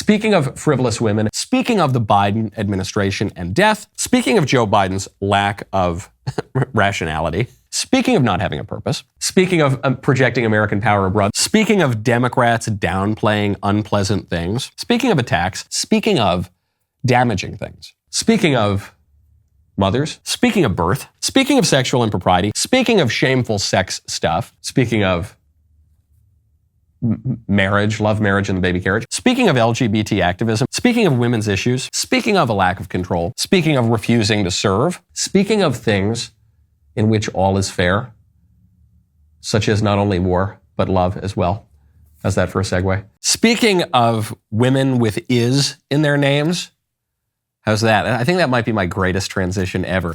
Speaking of frivolous women, speaking of the Biden administration and death, speaking of Joe Biden's lack of rationality, speaking of not having a purpose, speaking of projecting American power abroad, speaking of Democrats downplaying unpleasant things, speaking of attacks, speaking of damaging things, speaking of mothers, speaking of birth, speaking of sexual impropriety, speaking of shameful sex stuff, speaking of marriage, love marriage and the baby carriage, speaking of LGBT activism, speaking of women's issues, speaking of a lack of control, speaking of refusing to serve, speaking of things in which all is fair, such as not only war, but love as well. How's that for a segue? Speaking of women with "is" in their names, how's that? I think that might be my greatest transition ever.